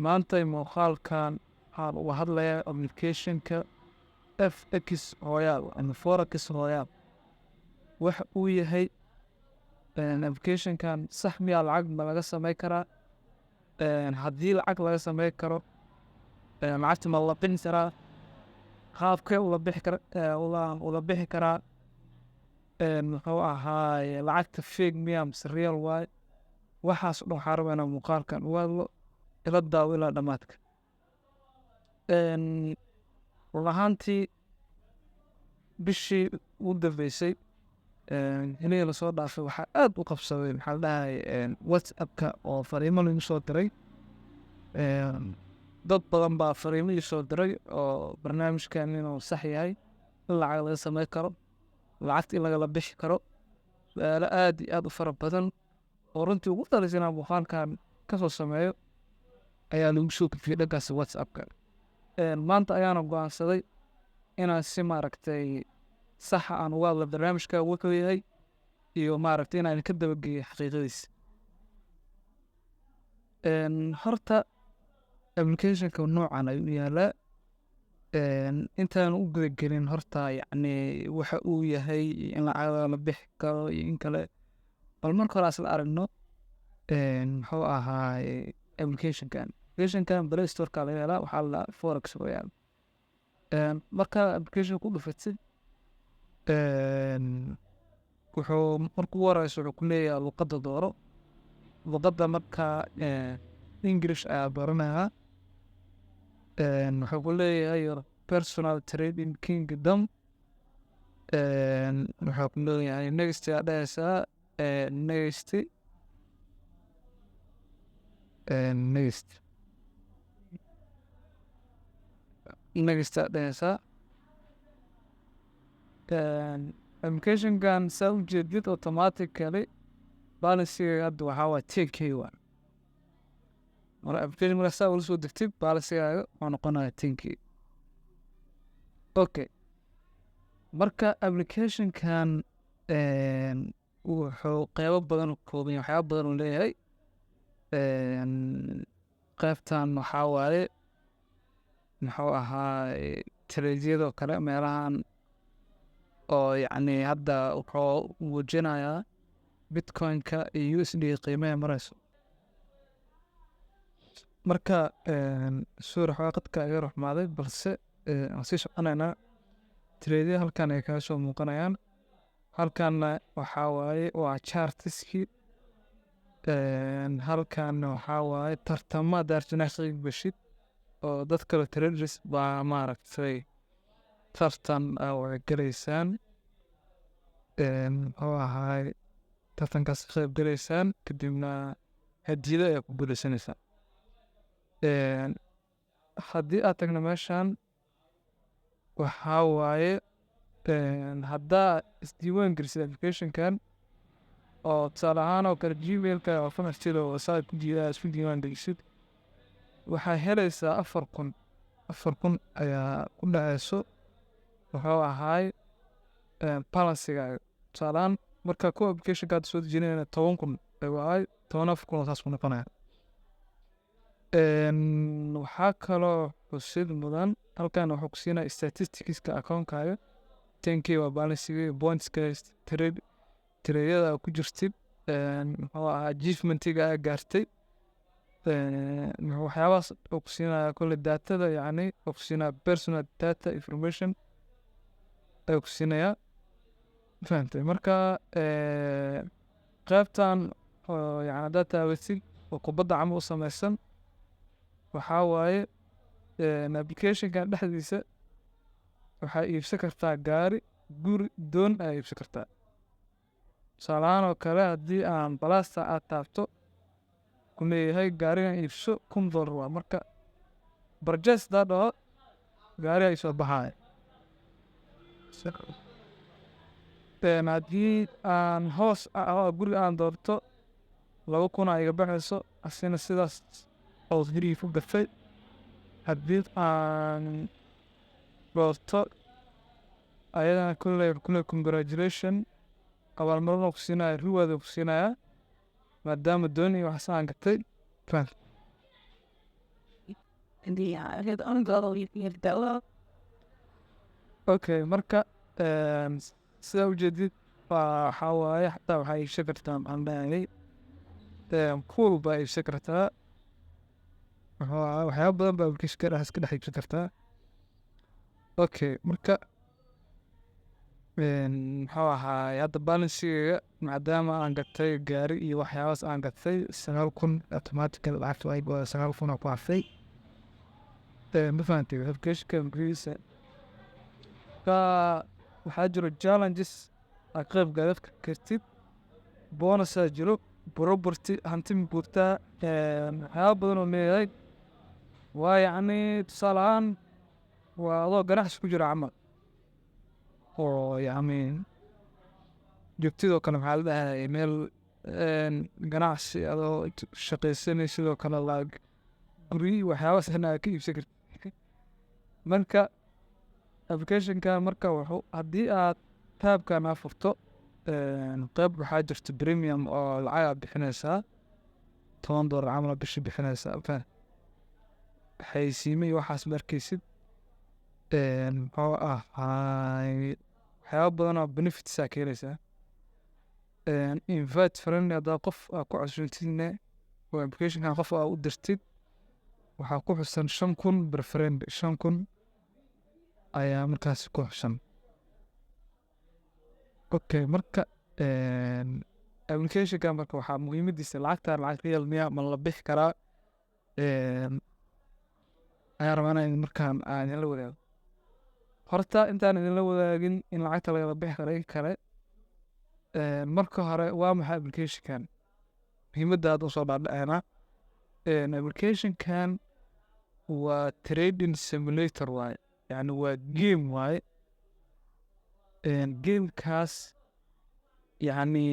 maanta muuqaalkan waxaan uga hadlayaa application-ka FX Royal ama Forex Royal. Waxa uu yahay application-kan sax miyaa lacag ma laga samayn karaa? Haddii lacag laga samayn karo, lacagta ma la bixin karaa? Qaabkee ula bixi karaa? Muxuu ahaay lacagta fake miyaa mise real waay? waxaas oo dhan waxaan rabaa inaan muuqaalkan uga hadlo ila daawo ilaa dhammaadka. Run ahaantii bishii ugu dambeysay inay la soo dhaafay waxaa aad u qabsaday maxaa la dhahay WhatsApp-ka oo fariimo lagu soo diray. Dad badan baa fariimo ii soo diray oo barnaamijkan inuu sax yahay, in lacag laga samayn karo, lacagta in lagala bixi karo, su'aalo aad iyo aad u fara badan oo runtii ugu dhalisay inaan muuqaalkan ka soo sameeyo ayaa lagu soo gudbiyey dhankaas WhatsApp-ka. Maanta ayaana go'aansaday inaan si maaragtay saxa aan uga hadlo barnaamijka wuxuu yahay iyo maaragtay inaan ka dabageeyo xaqiiqadiisa. Horta application-ka noocan ayuu yaalaa. Intaan u gudagelin horta yacni waxa uu yahay in lacag la bixi karo iyo in kale bal marka hore asla aragno muxuu ahaay application-kan Play Store-ka laga helaa, waxaa la Forex Royal. Marka application ku dhufatid wuxuu markuu warayso wuxuu ku leeyahay luqadda dooro. Luqadda marka English ayaa dooranaya. Wuxuu ku leeyahay your personal trading kingdom. Wuxuu ku leeyahay next ayaa dhahaysaa next ayaa dhahaysaa. Application-kan saa u jeedid automatically balance-iga hadda waxaa waa 10K waan. Marka application markaa saa ula soo degtid balance-igaaga waa noqonaya 10K. Okay. Marka application-kan wuxuu qeybo badan u kooban yahay, waxyaabo badan uu leeyahay. Qaybtan waxaa waaye muxuu ahaay trade-yada oo kale meelahan oo yacni hadda wuxuu muujinayaa Bitcoin-ka iyo USD qiimaha marayso. Marka suurax waqtiga iga ruxmaaday balse aan sii soconaynaa. Trade-yada halkan ay kaga soo muuqanayaan. Halkanna waxaa waaye waa charts-kii. Halkanna waxaa waaye tartama daarjinaashiga bashid oo dad kale traders baa maaragtay tartan way galaysaan. Muxuu ahaay tartankaas ka qayb galaysaan kadibna hadiyado ay ku guulaysanaysaa. Haddii aad tagno meeshan waxaa waaye haddaa isdiiwaan gelisid application-kan oo tusaale ahaan oo kale Gmail-ka oo fanaxtida oo saa ku jiraa isku diiwaan gelisid waxaa helaysaa 4,000 ayaa ku dhacayso. Wuxuu ahaay balance-igaaga tusaale ahaan marka kuwa application-ka aad soo dejinayna 10,000 ayuu ahaay 14,000 saas ku noqonaya. Waxaa kaloo xusid mudan halkan wuxuu ku siinaya statistics-ka account-kaaga 10K waa balance-iga, points-ka trade-yada ku jirtid, muxuu ahaa achievement-iga aad gaartay. Waxyaabahaas oo ku siinaya kule data-da yacni oo ku siinaya personal data information ayuu ku siinayaa. Fahantay? Marka qaybtan oo yacni haddaad taabatid oo kubadda camal u samaysan waxaa waaye application-kan dhexdiisa waxaa iibsan kartaa gaari, guri, doon ayaa iibsan kartaa. Tusaale ahaan oo kale haddii aan balasta aad taabto ku leeyahay gaarigan iibso $1,000 waa marka purchase hadaa dhaho gaari ay soo baxaya. Haddii aan hoos guri aan doorto 2,000 ay iga baxayso asina sidaas oo gurigii ku gatay. Haddii aan doorto ayadana kule congratulation abaalmarin oo ku siinaya reward oo ku siinaya maadaama doon iyo wax saan gatay. Okay, marka sidaa ujeedid waxaa waaye xataa waxaa iibsan kartaa maxaan dhahay pool baa iibsan kartaa waxyaaba badan baa application iska dhex iibsan kartaa. Okay, marka muxuu ahaay hadda balansigayga maadaama aan gatay gaari iyo waxyaabaas aan gatay 9,000 automatical lacagta ay 9,000 ku hartay. Ma fahantay applicationka magaciisa ka waxaa jiro challenges aad qayb gaadad kartid, bonusaa jiro, property hanti guurtaa, waxyaaba badan oo leeyahay. waa yacni tusaale ahaan waa adoo ganacsi ku jira camal oo yacni joogtidoo kale maxaa la dhahay meel ganacsi adoo shaqaysanay sidoo kale guryi waxyaabaas aad ka iibsan kartid. marka applicationkan marka wuxuu haddii aad taabkan aa furto qayb waxaa jirta premium oo lacag aad bixinaysaa $10 camal bishii bixinaysaa. xayeysiime iyo waxaas ma arkaysid. muxuu ahaay waxyaaba badan oo benefits aa ka helaysaa. invite friend haddaa qof aa ku casuuntidne oo applicationkan qof aa u dirtid waxaa ku xusan 5,000 per friend, 5,000 ayaa markaas ku xusan. Okay, marka applicationkan marka waxaa muhiimadiisa lacagtaan lacag real miya ma la bixi karaa ayaan rabaa inaan markaan aan idinla wadaago. Horta intaan idinla wadaagin in lacagta lagala bixi karo in kale marka hore waa maxay applicationkan muhiimadda aad usoo dhaadhaceena. applicationkan waa trading simulator waaye, yacni waa game waaye. gamekaas yacni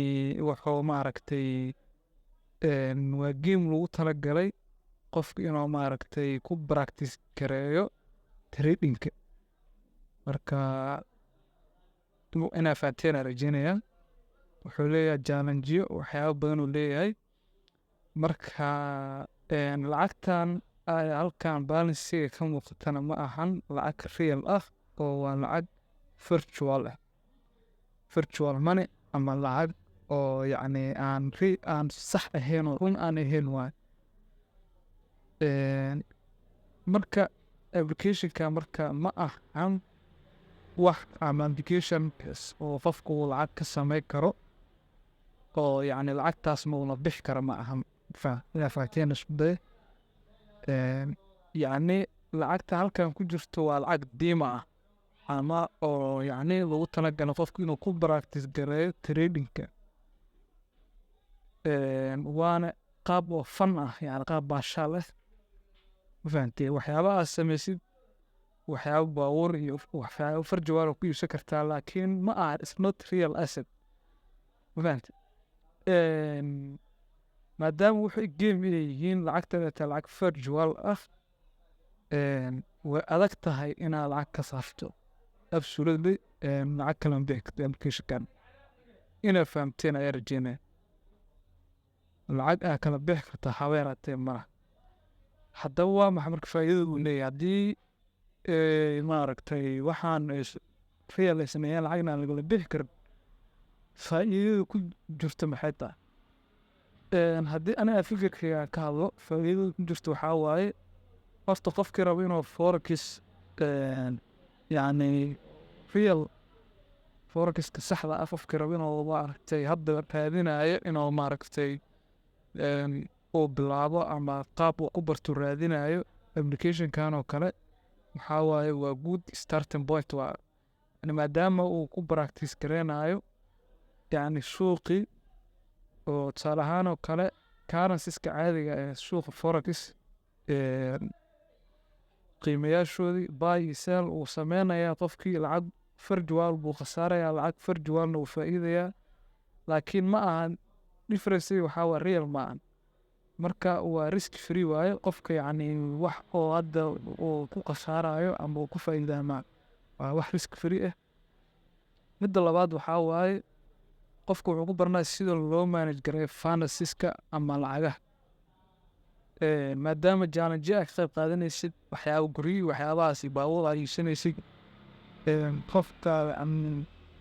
wuxuu maaragtay waa game lagu talagalay qofka inuu maaragtay ku practice gareeyo tradingka. marka inaa fahanteen aan rajeynaya. wuxuu leeyahay challengeyo waxyaaba badan uu leeyahay. marka lacagtan halkan balansiga ka muuqatana ma ahan lacag real ah oo waa lacag virtual ah, virtual money ama lacag oo yacni aan sax ahayn oo run aan ahayn waaye. marka applicationka marka ma ahan wax ama application oo qofku lacag ka samayn karo oo yacni lacagtaas ma una bixi karo ma ahan. inaa fahanteen isku day. yacni lacagta halkan ku jirto waa lacag diima ah ama oo yacni lagu talagalo qofku inuu ku practice gareeyo tradingka. waana qaab oo fan ah, yani qaab baashaal ah. ma fahantay waxyaaba aad samaysid waxyaaba baabuur iyo waxyaaba virtual ku iibsan kartaa laakiin ma aha it's not real asset. ma fahantay maadaama wuxuu game inay yihiin lacagtan taa lacag virtual ah way adag tahay inaad lacag ka saarto absolutely. lacag kale ma bixi karto applicationkan. inaa fahamteen ayaa rajeynaya. lacag aa kala bixi kartaa habeeraatee malaha. haddaba waa maxay marka faa'iidada uu leeyahay haddii maaragtay waxaan real ay sameeyaan lacagna aan lagala bixi karin faa'iidada ku jirta maxay tahay. haddii aniga fikirkayga ka hadlo faa'iidada ku jirta waxaa waaye horta qofkii rabo inuu forex yacni real forexka saxda ah qofkii rabo inuu maaragtay hadda raadinayo inuu maaragtay uu bilaabo ama qaab uu ku barto raadinayo applicationkan oo kale waxaa waaye waa good starting point waa yani maadaama uu ku practice gareynayo yacni suuqii oo tusaale ahaan oo kale currencies-ka caadiga ee suuqa forex qiimayaashoodii buy iyo sell uu sameynayaa qofkii lacag virtual buu khasaarayaa lacag virtualna uu faa'iidayaa laakiin ma ahan difference waxaa waa real ma ahan. marka waa risk free waaye qofka yacni wax oo hadda uu ku khasaarayo ama uu ku faa'iidaa ma waa wax risk free ah. midda labaad waxaa waaye qofku wuxuu ku baranaya sida loo manage gareeyo financeska ama lacagaha. maadaama challenge ay ka qayb qaadanaysid waxyaabo guryi waxyaabahaasi baabuur aad iibsanaysid qofka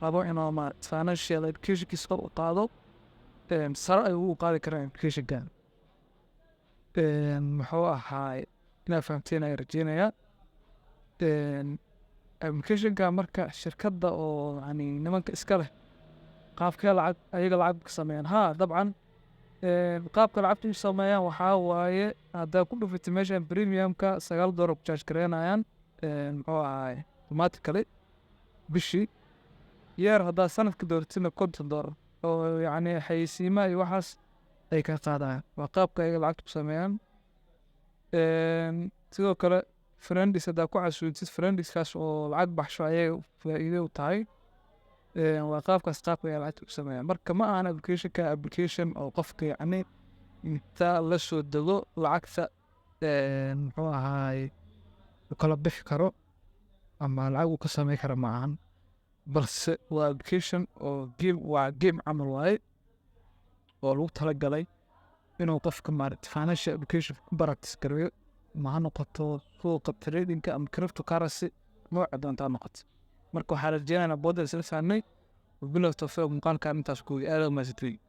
rabo inuu financial educationkiisa kor u qaado sare ayuu u qaadi karaa educationkan muxuu ahaay inaad fahamteen ayaan rajeynayaa applicationka marka shirkadda oo yani nimanka iska leh qaabkee lacag ayaga lacag ka sameeyaan haa dabcan qaabka lacagta u sameeyaan waxaa waaye haddaa ku dhufatay meeshan premiumka $9 ku charge gareynayaan muxuu ahaay automatically bishii yeer haddaa sanadka dooratina $50 oo yacni xayeysiimaha iyo waxaas ay ka qaadayaan waa qaabka ayaga lacagta ku sameeyaan sidoo kale friendis haddaa ku casuuntid friendiskaas oo lacag baxsho ayaga faa'iido u tahay waa qaabkaas qaabka ayaga lacagta ku sameeyaan marka ma ahan application oo qofka yacni inta la soo dego lacagta muxuu ahaay u kala bixi karo ama lacag uu ka sameyn karo ma ahan balse waa application oo game camal waaye oo lagu talagalay inuu qofka maaragtay financial education ku practice gareeyo ma ha noqoto suuqa tradingka ama cryptocurrency nooca doonta ha noqoto marka waxaa rajeynaynaa boodda isla saarnay wabillahi tawfiiq muuqaalkan intaas kuwi aad u mahadsantihiin